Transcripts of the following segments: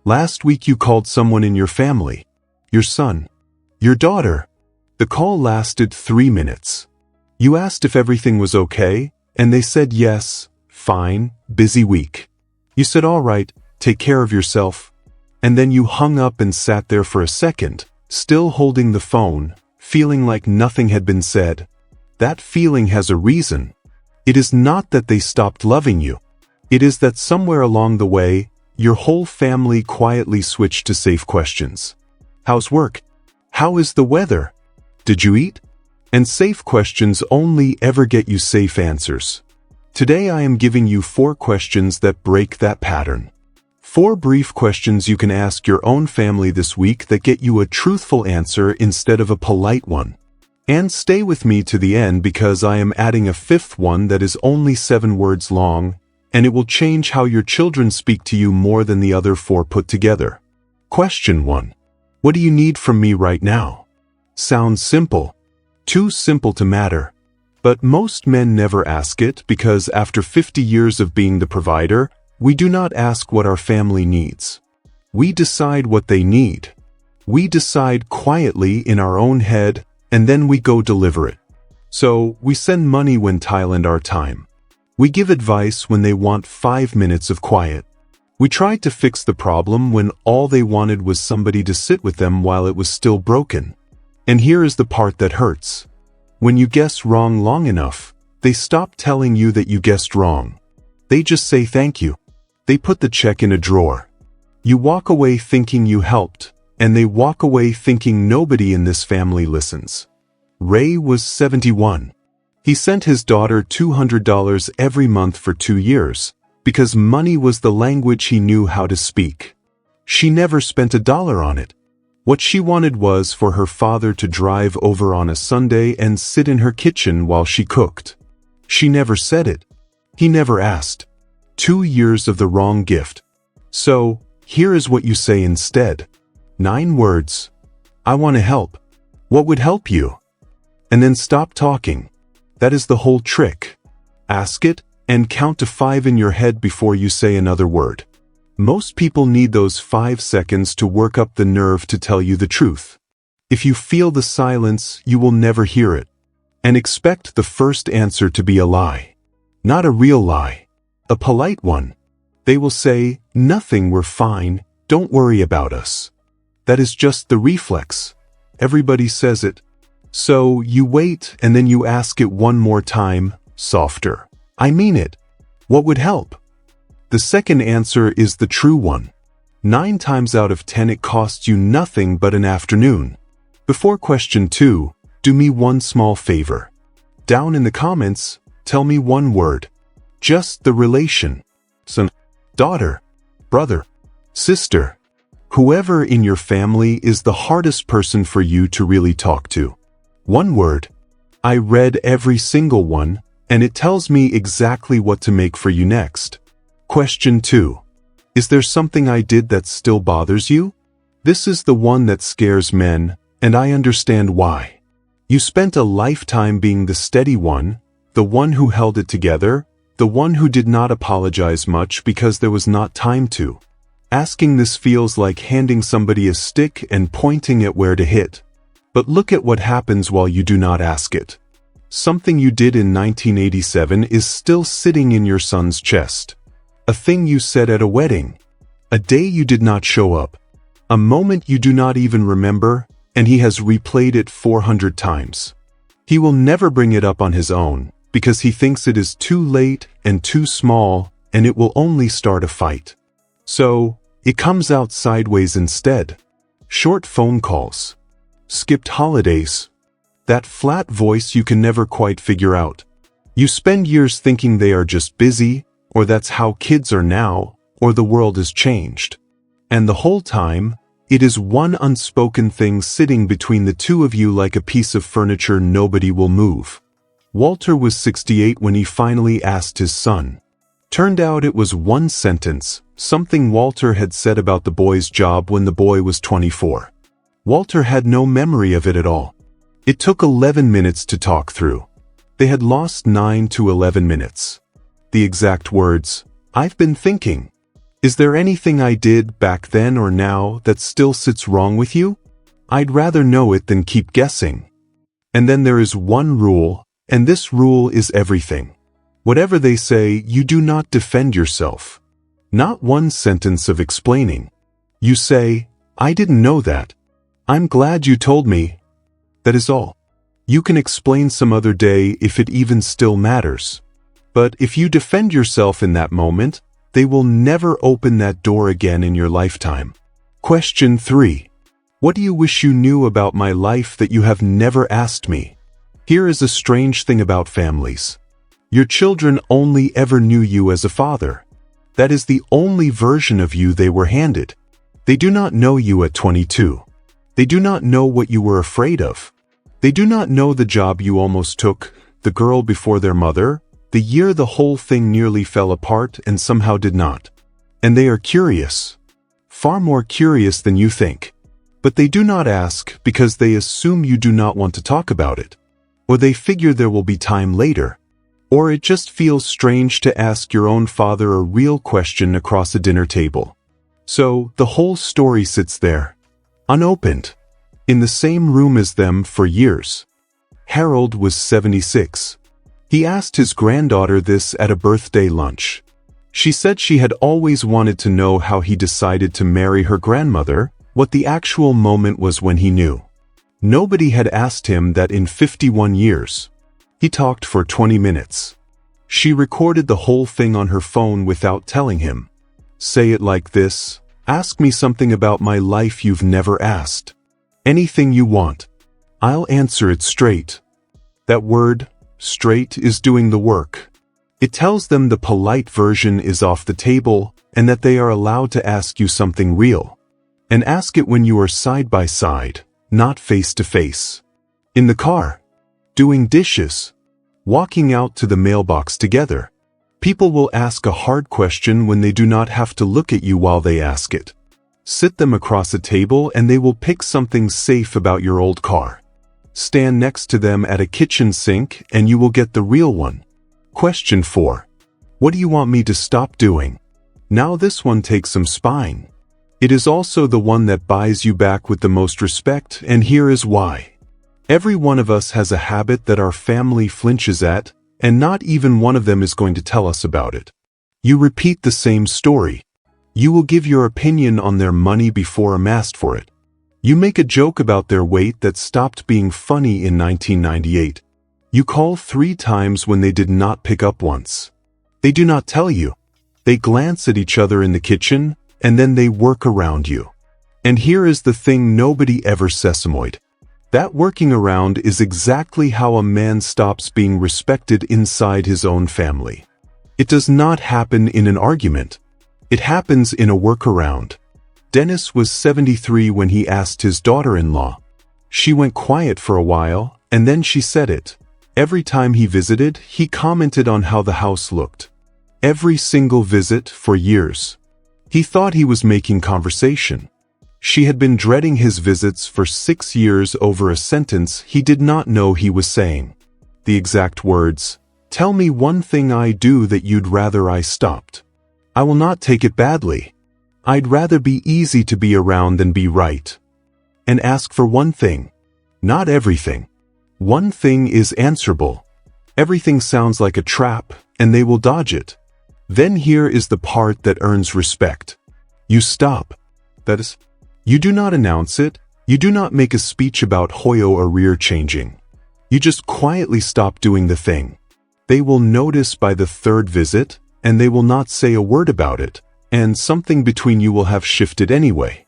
Last week you called someone in your family. Your son. Your daughter. The call lasted 3 minutes. You asked if everything was okay, and they said yes, fine, busy week. You said all right, take care of yourself. And then you hung up and sat there for a second, still holding the phone, feeling like nothing had been said. That feeling has a reason. It is not that they stopped loving you. It is that somewhere along the way, your whole family quietly switched to safe questions. How's work? How is the weather? Did you eat? And safe questions only ever get you safe answers. Today I am giving you 4 questions that break that pattern. 4 brief questions you can ask your own family this week that get you a truthful answer instead of a polite one. And stay with me to the end because I am adding a 5th one that is only 7 words long, and it will change how your children speak to you more than the other 4 put together. Question 1. What do you need from me right now? Sounds simple. Too simple to matter. But most men never ask it because after 50 years of being the provider, we do not ask what our family needs. We decide what they need. We decide quietly in our own head, and then we go deliver it. So, we send money when Thailand our time. We give advice when they want 5 minutes of quiet. We tried to fix the problem when all they wanted was somebody to sit with them while it was still broken. And here is the part that hurts. When you guess wrong long enough, they stop telling you that you guessed wrong. They just say thank you. They put the check in a drawer. You walk away thinking you helped, and they walk away thinking nobody in this family listens. Ray was 71. He sent his daughter $200 every month for 2 years, because money was the language he knew how to speak. She never spent $1 on it. What she wanted was for her father to drive over on a Sunday and sit in her kitchen while she cooked. She never said it. He never asked. 2 years of the wrong gift. So, here is what you say instead. 9 words. I want to help. What would help you? And then stop talking. That is the whole trick. Ask it, and count to 5 in your head before you say another word. Most people need those 5 seconds to work up the nerve to tell you the truth. If you feel the silence, you will never hear it. And expect the first answer to be a lie. Not a real lie. A polite one. They will say, nothing, we're fine, don't worry about us. That is just the reflex. Everybody says it. So you wait and then you ask it one more time, softer. I mean it. What would help? The second answer is the true one. 9 times out of 10 it costs you nothing but an afternoon. Before question 2, do me one small favor. Down in the comments, tell me one word. Just the relation. Son, daughter, brother, sister. Whoever in your family is the hardest person for you to really talk to. One word. I read every single one, and it tells me exactly what to make for you next. Question 2. Is there something I did that still bothers you? This is the one that scares men, and I understand why. You spent a lifetime being the steady one, the one who held it together, the one who did not apologize much because there was not time to. Asking this feels like handing somebody a stick and pointing at where to hit. But look at what happens while you do not ask it. Something you did in 1987 is still sitting in your son's chest. A thing you said at a wedding. A day you did not show up. A moment you do not even remember, and he has replayed it 400 times. He will never bring it up on his own, because he thinks it is too late and too small, and it will only start a fight. So, it comes out sideways instead. Short phone calls. Skipped holidays. That flat voice you can never quite figure out. You spend years thinking they are just busy, or that's how kids are now, or the world has changed. And the whole time, it is one unspoken thing sitting between the two of you like a piece of furniture nobody will move. Walter was 68 when he finally asked his son. Turned out it was one sentence, something Walter had said about the boy's job when the boy was 24. Walter had no memory of it at all. It took 11 minutes to talk through. They had lost 9 to 11 minutes. The exact words, I've been thinking. Is there anything I did back then or now that still sits wrong with you? I'd rather know it than keep guessing. And then there is one rule, and this rule is everything. Whatever they say, you do not defend yourself. Not one sentence of explaining. You say, I didn't know that. I'm glad you told me. That is all. You can explain some other day if it even still matters. But if you defend yourself in that moment, they will never open that door again in your lifetime. Question 3. What do you wish you knew about my life that you have never asked me? Here is a strange thing about families. Your children only ever knew you as a father. That is the only version of you they were handed. They do not know you at 22. They do not know what you were afraid of. They do not know the job you almost took, the girl before their mother, the year the whole thing nearly fell apart and somehow did not. And they are curious. Far more curious than you think. But they do not ask because they assume you do not want to talk about it. Or they figure there will be time later. Or it just feels strange to ask your own father a real question across a dinner table. So, the whole story sits there, unopened, in the same room as them for years. Harold was 76. He asked his granddaughter this at a birthday lunch. She said she had always wanted to know how he decided to marry her grandmother, what the actual moment was when he knew. Nobody had asked him that in 51 years. He talked for 20 minutes. She recorded the whole thing on her phone without telling him. Say it like this: ask me something about my life you've never asked. Anything you want. I'll answer it straight. That word, straight, is doing the work. It tells them the polite version is off the table and that they are allowed to ask you something real. And ask it when you are side by side, not face to face. In the car. Doing dishes. Walking out to the mailbox together. People will ask a hard question when they do not have to look at you while they ask it. Sit them across a table and they will pick something safe about your old car. Stand next to them at a kitchen sink and you will get the real one. Question 4. What do you want me to stop doing? Now this one takes some spine. It is also the one that buys you back with the most respect, and here is why. Every one of us has a habit that our family flinches at, and not even one of them is going to tell us about it. You repeat the same story. You will give your opinion on their money before I'm asked for it. You make a joke about their weight that stopped being funny in 1998. You call 3 times when they did not pick up once. They do not tell you. They glance at each other in the kitchen, and then they work around you. And here is the thing nobody ever sesamoid. That working around is exactly how a man stops being respected inside his own family. It does not happen in an argument. It happens in a workaround. Dennis was 73 when he asked his daughter-in-law. She went quiet for a while, and then she said it. Every time he visited, he commented on how the house looked. Every single visit for years. He thought he was making conversation. She had been dreading his visits for 6 years over a sentence he did not know he was saying. The exact words, "Tell me one thing I do that you'd rather I stopped. I will not take it badly. I'd rather be easy to be around than be right. And ask for one thing. Not everything. One thing is answerable. Everything sounds like a trap, and they will dodge it. Then here is the part that earns respect. You stop. That is, you do not announce it. You do not make a speech about Hoyo or rear changing. You just quietly stop doing the thing. They will notice by the 3rd visit, and they will not say a word about it, and something between you will have shifted anyway.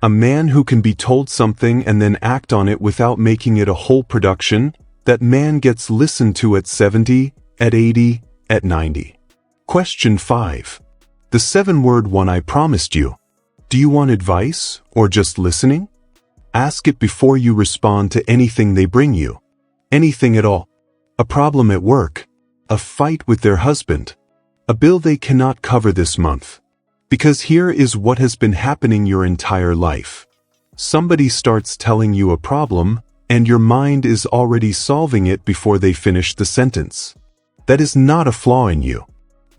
A man who can be told something and then act on it without making it a whole production, that man gets listened to at 70, at 80, at 90. Question 5. The 7-word one I promised you. Do you want advice, or just listening? Ask it before you respond to anything they bring you. Anything at all. A problem at work. A fight with their husband. A bill they cannot cover this month. Because here is what has been happening your entire life. Somebody starts telling you a problem, and your mind is already solving it before they finish the sentence. That is not a flaw in you.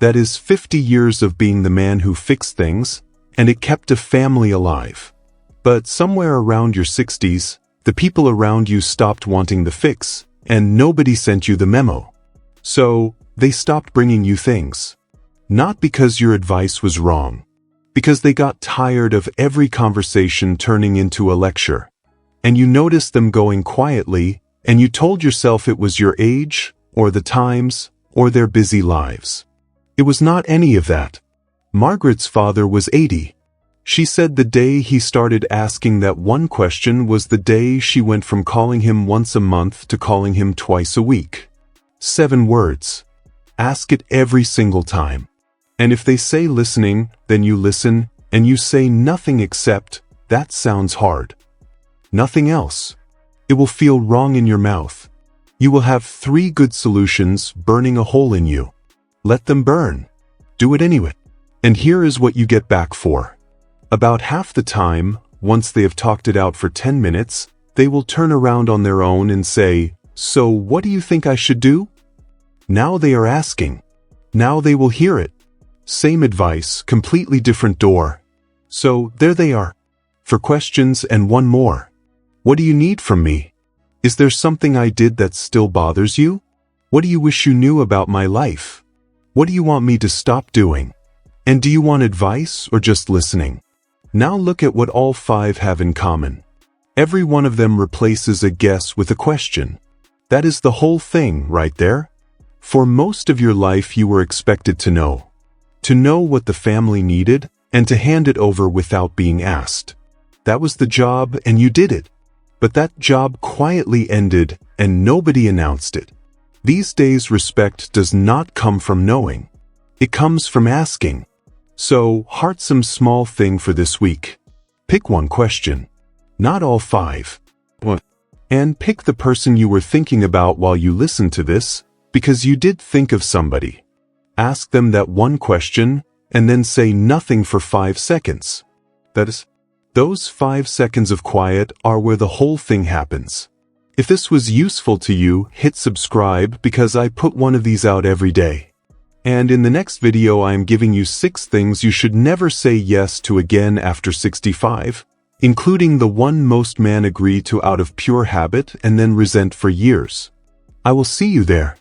That is 50 years of being the man who fixed things, and it kept a family alive. But somewhere around your 60s, the people around you stopped wanting the fix, and nobody sent you the memo. So, they stopped bringing you things. Not because your advice was wrong, because they got tired of every conversation turning into a lecture. And you noticed them going quietly, and you told yourself it was your age, or the times, or their busy lives. It was not any of that. Margaret's father was 80. She said the day he started asking that one question was the day she went from calling him once a month to calling him twice a week. 7 words. Ask it every single time. And if they say listening, then you listen, and you say nothing except, "That sounds hard." Nothing else. It will feel wrong in your mouth. You will have 3 good solutions burning a hole in you. Let them burn. Do it anyway. And here is what you get back for. About half the time, once they have talked it out for 10 minutes, they will turn around on their own and say, "So what do you think I should do?" Now they are asking. Now they will hear it. Same advice, completely different door. So there they are. For questions and one more. What do you need from me? Is there something I did that still bothers you? What do you wish you knew about my life? What do you want me to stop doing? And do you want advice or just listening? Now look at what all 5 have in common. Every one of them replaces a guess with a question. That is the whole thing right there. For most of your life you were expected to know. To know what the family needed and to hand it over without being asked. That was the job and you did it. But that job quietly ended and nobody announced it. These days respect does not come from knowing. It comes from asking. So, heart some small thing for this week. Pick one question. Not all 5. What? And pick the person you were thinking about while you listened to this, because you did think of somebody. Ask them that one question, and then say nothing for 5 seconds. That is, those 5 seconds of quiet are where the whole thing happens. If this was useful to you, hit subscribe because I put one of these out every day. And in the next video I am giving you 6 things you should never say yes to again after 65, including the one most men agree to out of pure habit and then resent for years. I will see you there.